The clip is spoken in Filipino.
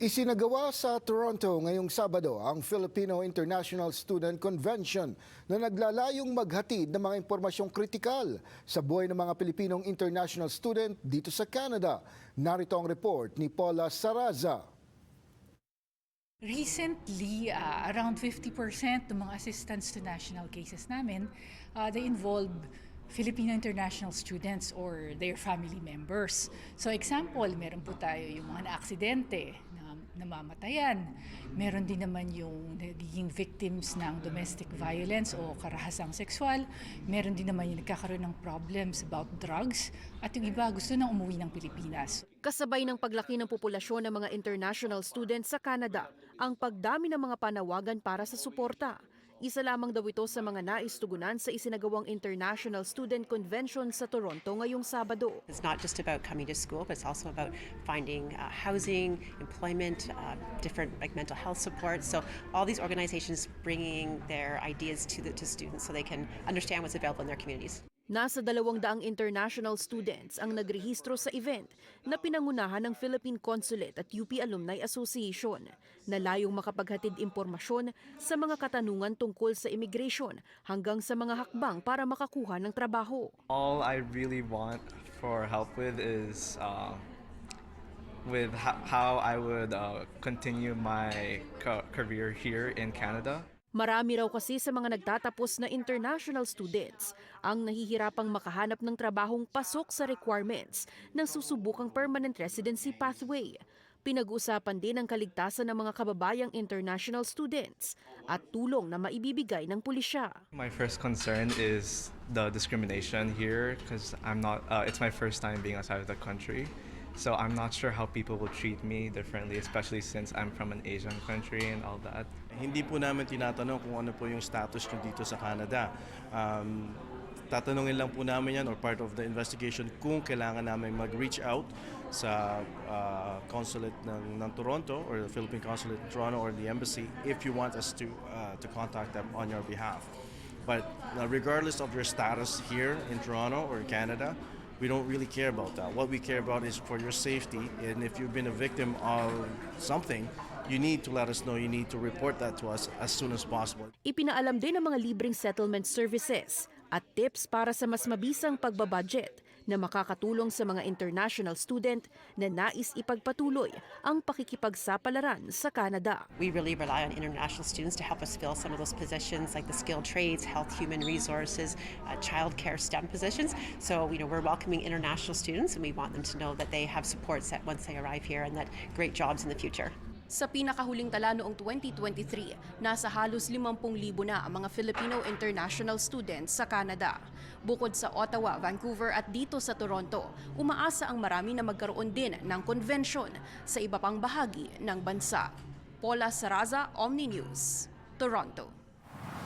Isinagawa sa Toronto ngayong Sabado ang Filipino International Student Convention na naglalayong maghatid ng mga impormasyong kritikal sa buhay ng mga Pilipinong international student dito sa Canada. Narito ang report ni Paula Saraza. Recently, around 50% ng mga assistance to national cases namin, they involve Filipino international students or their family members. So example, meron po tayo yung mga na-aksidente, na namamatayan. Meron din naman yung nagiging victims ng domestic violence o karahasang sexual. Meron din naman yung nagkakaroon ng problems about drugs. At yung iba gusto nang umuwi ng Pilipinas. Kasabay ng paglaki ng populasyon ng mga international students sa Canada, ang pagdami ng mga panawagan para sa suporta. Isa lamang daw ito sa mga nais tugunan sa isinagawang International Student Convention sa Toronto ngayong Sabado. It's not just about coming to school, but it's also about finding housing, employment, different mental health support. So all these organizations bringing their ideas to students so they can understand what's available in their communities. Nasa 200 international students ang nagrehistro sa event na pinangunahan ng Philippine Consulate at UP Alumni Association na layong makapaghatid impormasyon sa mga katanungan tungkol sa immigration hanggang sa mga hakbang para makakuha ng trabaho. All I really want for help with is with how I would continue my career here in Canada. Marami raw kasi sa mga nagtatapos na international students ang nahihirapang makahanap ng trabahong pasok sa requirements ng susubukang permanent residency pathway. Pinag-usapan din ang kaligtasan ng mga kababayang international students at tulong na maibibigay ng pulisya. My first concern is the discrimination here because it's my first time being outside of the country. So I'm not sure how people will treat me differently, especially since I'm from an Asian country and all that. Hindi po namin tinatanong kung ano po yung status nyo dito sa Canada. Tatanungin lang po namin yan or part of the investigation kung kailangan namin mag-reach out sa consulate ng Toronto or the Philippine Consulate in Toronto or the embassy if you want us to contact them on your behalf. But regardless of your status here in Toronto or Canada, we don't really care about that. What we care about is for your safety, and if you've been a victim of something, you need to let us know. You need to report that to us as soon as possible. Ipinaalam din ang mga libreng settlement services at tips para sa mas mabisang pagbabudget na makakatulong sa mga international student na nais ipagpatuloy ang pakikipagsapalaran sa Canada. We really rely on international students to help us fill some of those positions like the skilled trades, health, human resources, childcare, STEM positions. So, we're welcoming international students and we want them to know that they have supports that once they arrive here and that great jobs in the future. Sa pinakahuling tala noong 2023, nasa halos 50,000 na ang mga Filipino international students sa Canada. Bukod sa Ottawa, Vancouver at dito sa Toronto, umaasa ang marami na magkaroon din ng convention sa iba pang bahagi ng bansa. Paula Saraza, Omni News, Toronto.